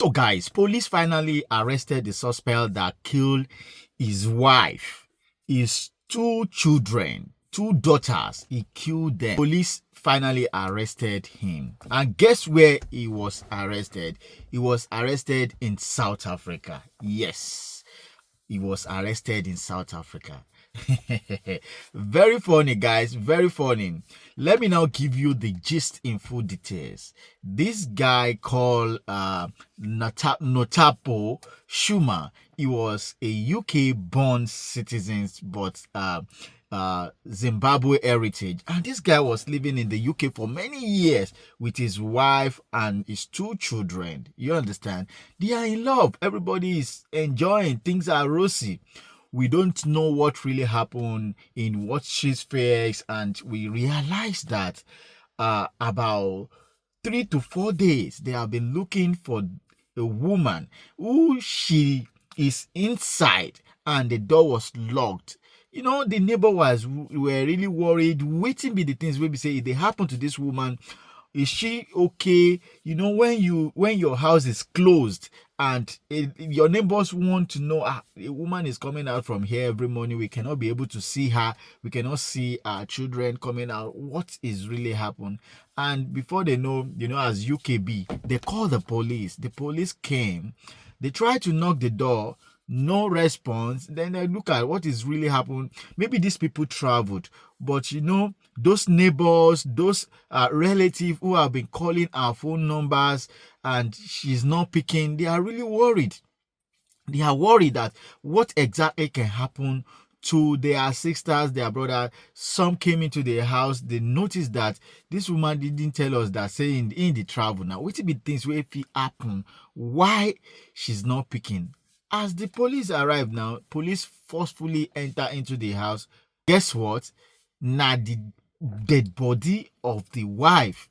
So guys, police finally arrested the suspect that killed his wife, his two children, two daughters. He killed them. Police finally arrested him. And guess where he was arrested? He was arrested in South Africa. Yes, he was arrested in South Africa. Very funny, guys, very funny. Let me now give you the gist in full details. This guy called Notapo Schumer, he was a UK born citizen, but Zimbabwe heritage, and this guy was living in the UK for many years with his wife and his two children. You understand? They are in love, everybody is enjoying, things are rosy. We don't know what really happened in what she's face, and we realize that about 3 to 4 days they have been looking for a woman who she is inside and the door was locked. You know, the neighbor were really worried. Waiting be the things we be say if they happen to this woman, is she okay? You know, when your house is closed and your neighbors want to know, a woman is coming out from here every morning, we cannot be able to see her, we cannot see our children coming out, what is really happened? And before they know, as UKB, they call the police came, they tried to knock the door, no response. Then I look at what is really happened. Maybe these people traveled, but those neighbors, those relatives who have been calling our phone numbers and she's not picking, they are really worried. They are worried that what exactly can happen to their sisters, their brother. Some came into their house, they noticed that this woman didn't tell us that, saying in the travel. Now, what be things where if it happen, why she's not picking? As the police arrive now, police forcefully enter into the house. Guess what? Now the dead body of the wife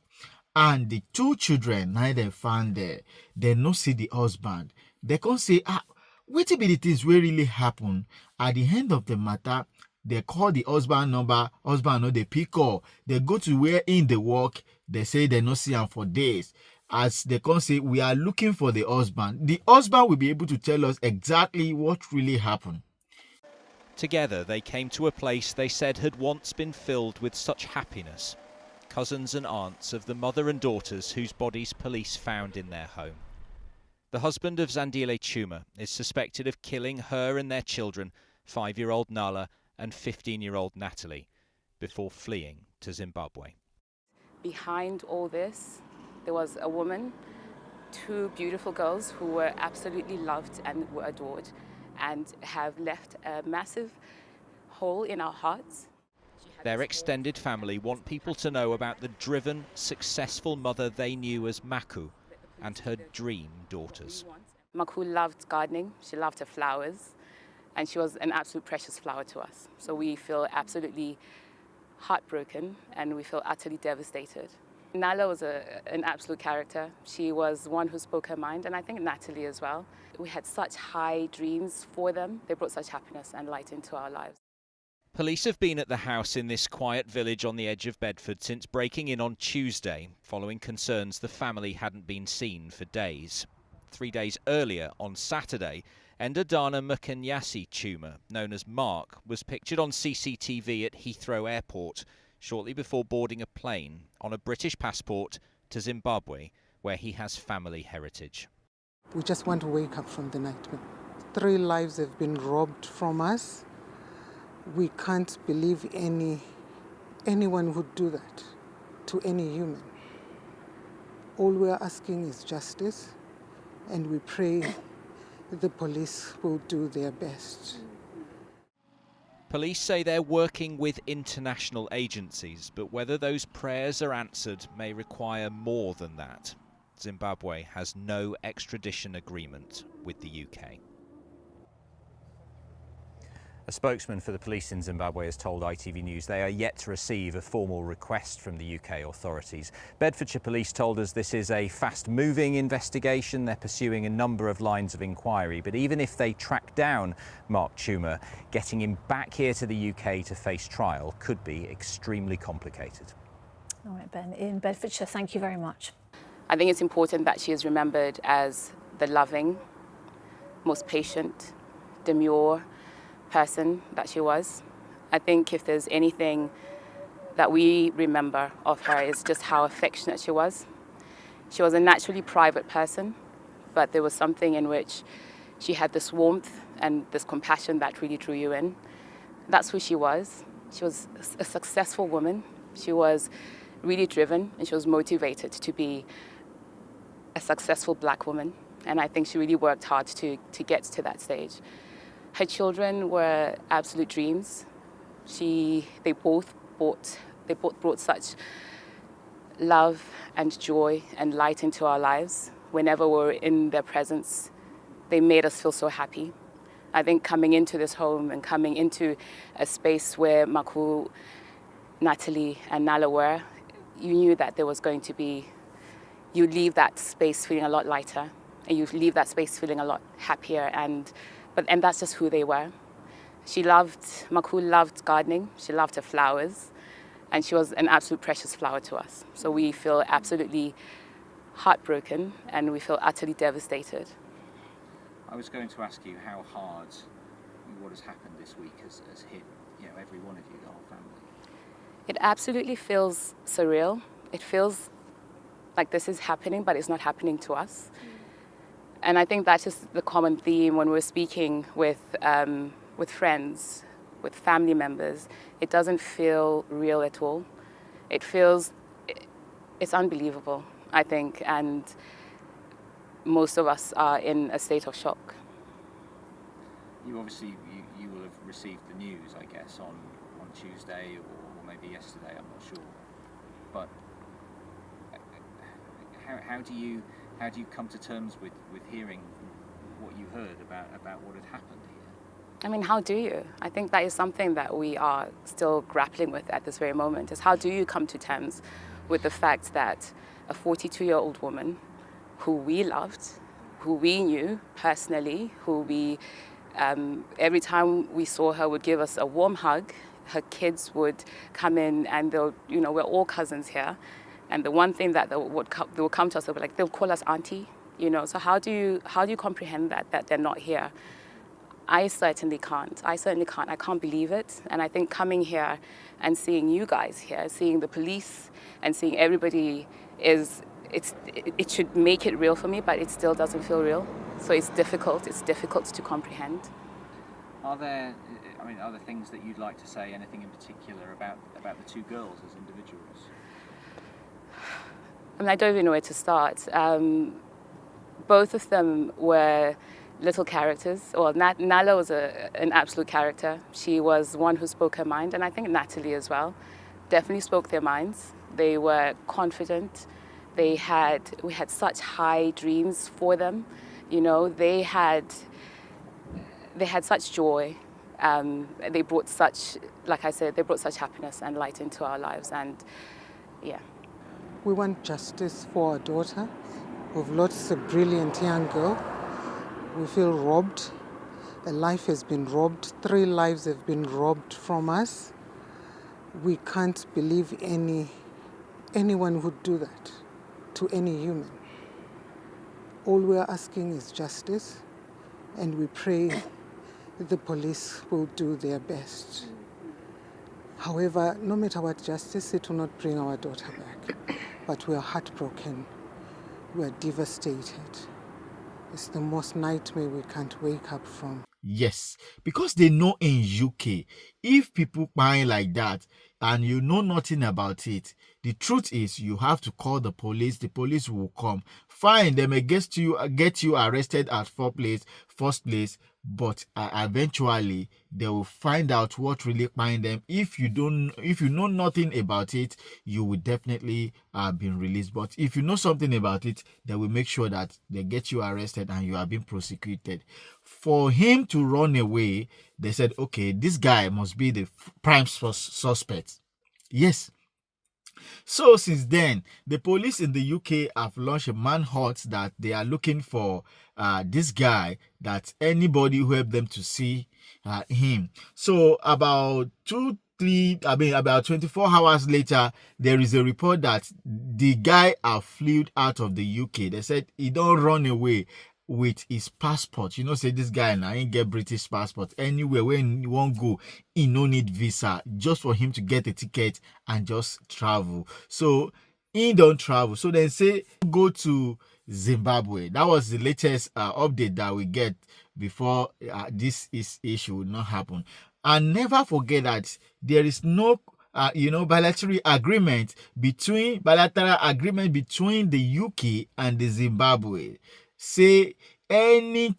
and the two children, now they found there. They no see the husband. They can't say, what be the things where really happen? At the end of the matter, they call the husband number, husband no they pick up. They go to where in the work, they say they no see him for days. As they can say, we are looking for the husband. The husband will be able to tell us exactly what really happened. Together they came to a place they said had once been filled with such happiness. Cousins and aunts of the mother and daughters whose bodies police found in their home. The husband of Zandile Chuma is suspected of killing her and their children, 5-year-old Nala and 15-year-old Natalie, before fleeing to Zimbabwe. Behind all this, there was a woman, two beautiful girls who were absolutely loved and were adored and have left a massive hole in our hearts. Their extended family want people to know about the driven, successful mother they knew as Maku and her dream daughters. Maku loved gardening, she loved her flowers, and she was an absolute precious flower to us. So we feel absolutely heartbroken and we feel utterly devastated. Nala was an absolute character. She was one who spoke her mind, and I think Natalie as well. We had such high dreams for them. They brought such happiness and light into our lives. Police have been at the house in this quiet village on the edge of Bedford since breaking in on Tuesday, following concerns the family hadn't been seen for days. 3 days earlier, on Saturday, Endadana Mukanyasi Chuma, known as Mark, was pictured on CCTV at Heathrow Airport shortly before boarding a plane on a British passport to Zimbabwe, where he has family heritage. We just want to wake up from the nightmare. 3 lives have been robbed from us. We can't believe anyone would do that to any human. All we are asking is justice, and we pray the police will do their best. Police say they're working with international agencies, but whether those prayers are answered may require more than that. Zimbabwe has no extradition agreement with the UK. A spokesman for the police in Zimbabwe has told ITV News they are yet to receive a formal request from the UK authorities. Bedfordshire Police told us this is a fast-moving investigation. They're pursuing a number of lines of inquiry. But even if they track down Mark Chuma, getting him back here to the UK to face trial could be extremely complicated. All right, Ben, in Bedfordshire, thank you very much. I think it's important that she is remembered as the loving, most patient, demure person that she was. I think if there's anything that we remember of her is just how affectionate she was. She was a naturally private person, but there was something in which she had this warmth and this compassion that really drew you in. That's who she was. She was a successful woman. She was really driven and she was motivated to be a successful black woman. And I think she really worked hard to get to that stage. Her children were absolute dreams. They both brought such love and joy and light into our lives. Whenever we were in their presence, they made us feel so happy. I think coming into this home and coming into a space where Maku, Natalie, and Nala were, you knew that there was going to be, you leave that space feeling a lot lighter, and you leave that space feeling a lot happier, and that's just who they were. Maku loved gardening, she loved her flowers, and she was an absolute precious flower to us. So we feel absolutely heartbroken, and we feel utterly devastated. I was going to ask you how hard what has happened this week has hit every one of you, the whole family. It absolutely feels surreal. It feels like this is happening, but it's not happening to us. And I think that's just the common theme when we're speaking with friends, with family members. It doesn't feel real at all. It's unbelievable, I think, and most of us are in a state of shock. You obviously you will have received the news, I guess, on Tuesday or maybe yesterday. I'm not sure. But how do you come to terms with hearing what you heard about what had happened here? I mean, how do you? I think that is something that we are still grappling with at this very moment. Is how do you come to terms with the fact that a 42-year-old woman who we loved, who we knew personally, who we, every time we saw her would give us a warm hug. Her kids would come in and we're all cousins here. And the one thing that they would come to us, they'll call us auntie, So how do you comprehend that they're not here? I certainly can't. I can't believe it. And I think coming here and seeing you guys here, seeing the police and seeing everybody it should make it real for me, but it still doesn't feel real. So it's difficult to comprehend. Are there things that you'd like to say, anything in particular about the two girls as individuals? I mean, I don't even know where to start. Both of them were little characters. Well, Nala was an absolute character. She was one who spoke her mind, and I think Natalie as well definitely spoke their minds. They were confident. We had such high dreams for them. They had such joy. They brought such, like I said, happiness and light into our lives. And yeah. We want justice for our daughter. We've lost a brilliant young girl. We feel robbed. A life has been robbed. 3 lives have been robbed from us. We can't believe anyone would do that to any human. All we are asking is justice, and we pray the police will do their best. However, no matter what justice, it will not bring our daughter back. But we are heartbroken. We are devastated. It's the most nightmare we can't wake up from. Yes, because they know in UK, if people buy like that and you know nothing about it, the truth is you have to call the police will come. Fine, they may get you arrested at first place, but eventually they will find out what really find them. If you know nothing about it, you will definitely be released. But if you know something about it, they will make sure that they get you arrested and you are being prosecuted. For him to run away, they said, okay, this guy must be the prime suspect. Yes. So since then, the police in the UK have launched a manhunt that they are looking for this guy, that anybody who helped them to see him. So about 24 hours later, there is a report that the guy have fled out of the UK. They said he don't run away. with his passport. You know, say this guy now ain't get British passport. Anywhere when you won't go, he no need visa just for him to get a ticket and just travel. So he don't travel. So they say go to Zimbabwe. That was the latest update that we get before this issue would not happen. And never forget that there is no bilateral agreement between the UK and the Zimbabwe. Say any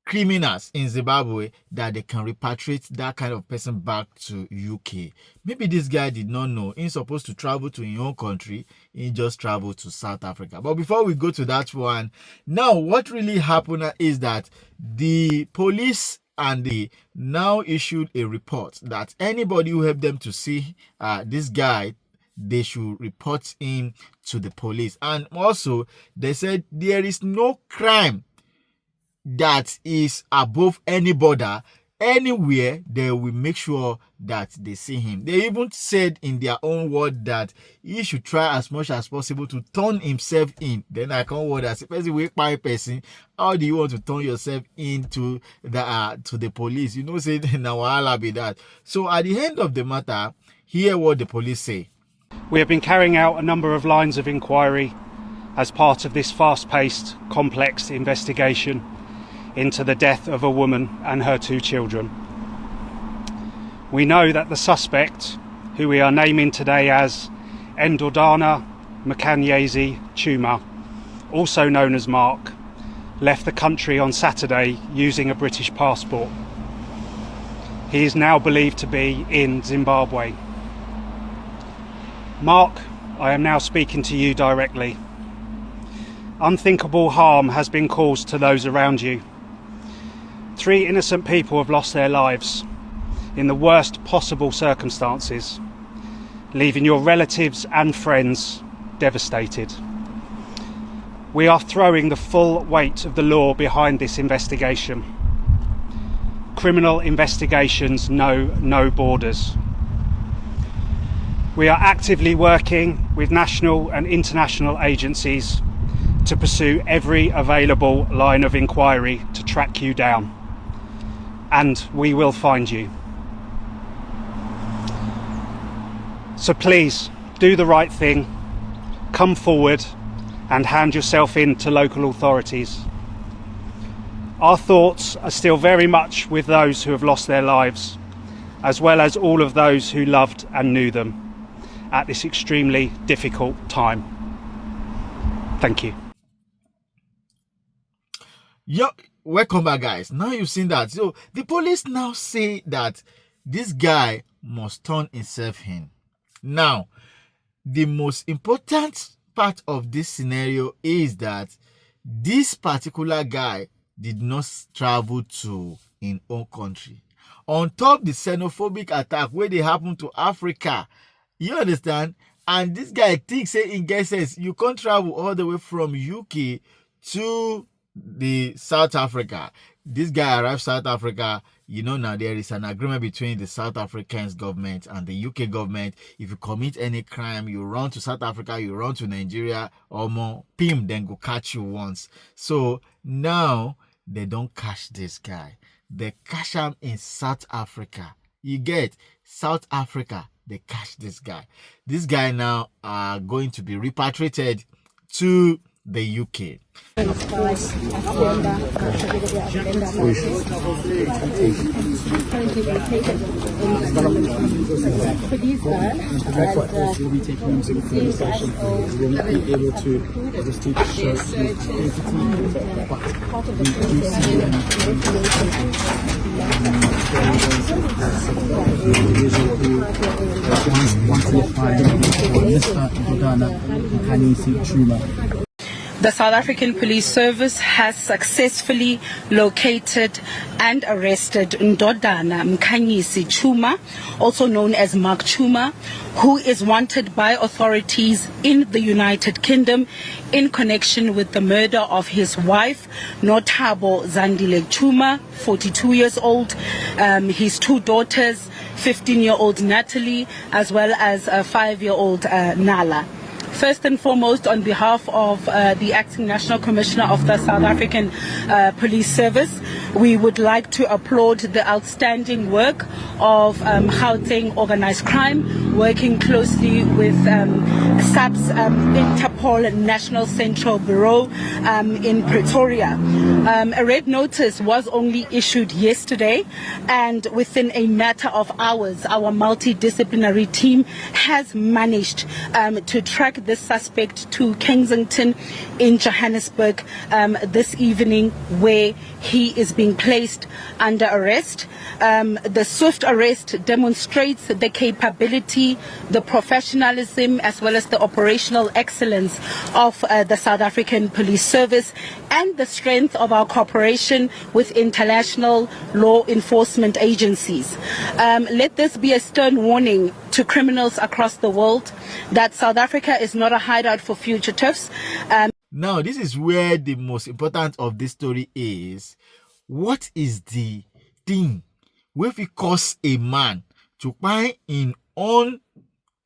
criminals in Zimbabwe that they can repatriate that kind of person back to UK. Maybe this guy did not know. He's supposed to travel to his own country. He just traveled to South Africa. But before we go to that one, now what really happened is that the police and they now issued a report that anybody who helped them to see this guy, they should report him to the police. And also, they said there is no crime that is above any border. Anywhere, they will make sure that they see him. They even said in their own word that he should try as much as possible to turn himself in. Then I can't word as a person. How do you want to turn yourself into the police? You know, say now I'll be that. So at the end of the matter, hear what the police say. We have been carrying out a number of lines of inquiry as part of this fast-paced, complex investigation into the death of a woman and her 2 children. We know that the suspect, who we are naming today as Ndodana Mkhanyisi Chuma, also known as Mark, left the country on Saturday using a British passport. He is now believed to be in Zimbabwe. Mark, I am now speaking to you directly. Unthinkable harm has been caused to those around you. 3 innocent people have lost their lives in the worst possible circumstances, leaving your relatives and friends devastated. We are throwing the full weight of the law behind this investigation. Criminal investigations know no borders. We are actively working with national and international agencies to pursue every available line of inquiry to track you down. And we will find you. So please, do the right thing, come forward and hand yourself in to local authorities. Our thoughts are still very much with those who have lost their lives, as well as all of those who loved and knew them at this extremely difficult time. Thank you. Yo, welcome back, guys. Now you've seen that. So the police now say that this guy must turn himself in. Now, the most important part of this scenario is that this particular guy did not travel to his own country. On top the xenophobic attack where they happen to Africa, you understand? And this guy thinks, say in guesses, you can't travel all the way from UK to the South Africa. This guy arrived South Africa. You know, now there is an agreement between the South African government and the UK government. If you commit any crime, you run to South Africa, you run to Nigeria, or more, PIM, then go catch you once. So now they don't catch this guy. They catch him in South Africa. You get South Africa, they catch this guy. This guy now are going to be repatriated to the UK. The South African Police Service has successfully located and arrested Ndodana Mkhanyisi Chuma, also known as Mark Chuma, who is wanted by authorities in the United Kingdom in connection with the murder of his wife, Nothabo Zandile Chuma, 42 years old, his 2 daughters, 15-year-old Natalie, as well as a 5-year-old Nala. First and foremost, on behalf of the Acting National Commissioner of the South African Police Service, we would like to applaud the outstanding work of Gauteng Organised Crime, working closely with SAP's Interpol National Central Bureau in Pretoria. A red notice was only issued yesterday, and within a matter of hours, our multidisciplinary team has managed to track this suspect to Kensington in Johannesburg this evening, where he is being placed under arrest. The swift arrest demonstrates the capability, the professionalism, as well as the operational excellence of the South African Police Service, and the strength of our cooperation with international law enforcement agencies. Let this be a stern warning to criminals across the world that South Africa is not a hideout for fugitives. Now, this is where the most important of this story is. What is the thing if it cause a man to find in own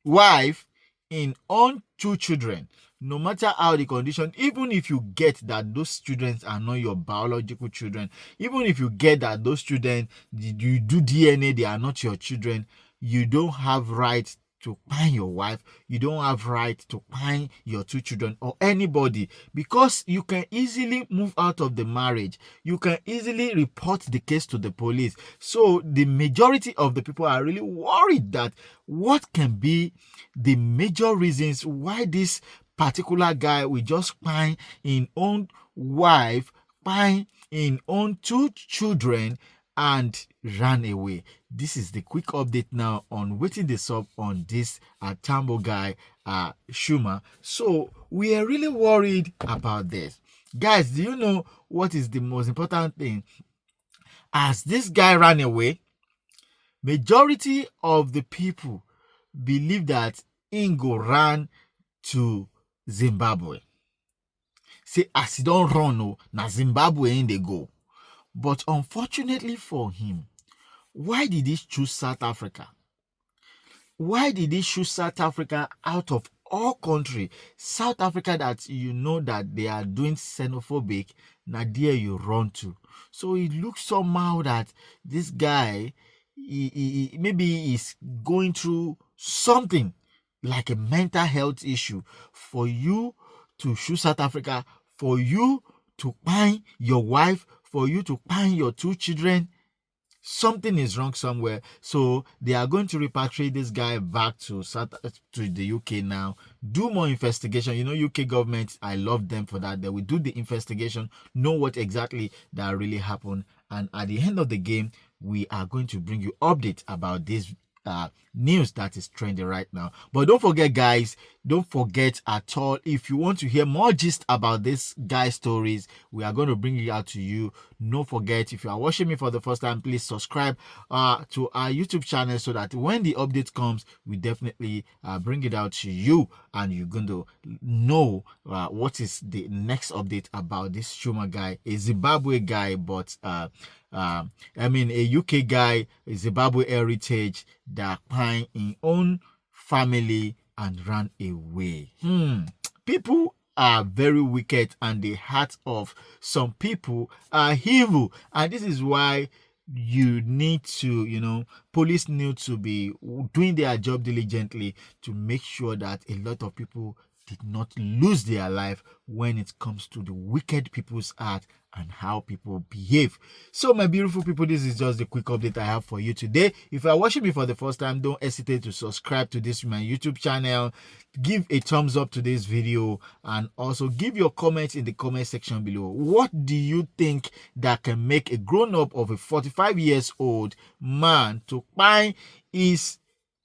wife, in own two children, no matter how the condition, even if you get that those children are not your biological children, even if you get that those children, you do DNA, they are not your children, you don't have right to find your wife, you don't have right to find your two children or anybody, because you can easily move out of the marriage. You can easily report the case to the police. So the majority of the people are really worried that what can be the major reasons why this particular guy will just find in own wife, find in own two children, and ran away. This is the quick update now on waiting this up on this Tambo guy, Schumer. So we are really worried about this. Guys, do you know what is the most important thing? As this guy ran away, majority of the people believe that Ingo ran to Zimbabwe. Say, as he don't run, na Zimbabwe in they go. But unfortunately for him, why did he choose South Africa? Why did he choose South Africa out of all country? South Africa that you know that they are doing xenophobic, now there you run to. So it looks somehow that this guy, he maybe is going through something like a mental health issue. For you to choose South Africa, for you to find your wife, for you to find your two children, something is wrong somewhere. So they are going to repatriate this guy back to the UK now. Do more investigation. You know, UK government, I love them for that. They will do the investigation, know what exactly that really happened. And at the end of the game, we are going to bring you updates about this news that is trending right now. But don't forget, guys, don't forget at all, if you want to hear more gist about this guy stories, we are going to bring it out to you. Don't forget, if you are watching me for the first time, please subscribe to our YouTube channel so that when the update comes, we definitely bring it out to you, and you're going to know what is the next update about this Schumer guy, a Zimbabwe guy, but I mean a UK guy, a Zimbabwe heritage, that find in own family and ran away. People are very wicked, and the hearts of some people are evil, and this is why you need to, police need to be doing their job diligently to make sure that a lot of people did not lose their life when it comes to the wicked people's heart and how people behave. So my beautiful people, this is just the quick update I have for you today. If you are watching me for the first time, don't hesitate to subscribe to this my YouTube channel, give a thumbs up to this video, and also give your comments in the comment section below. What do you think that can make a grown-up of a 45 years old man to find his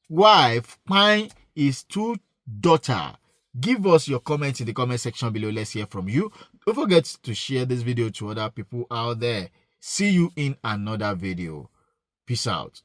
wife, find his two daughters? Give us your comments in the comment section below. Let's hear from you. Don't forget to share this video to other people out there. See you in another video. Peace out.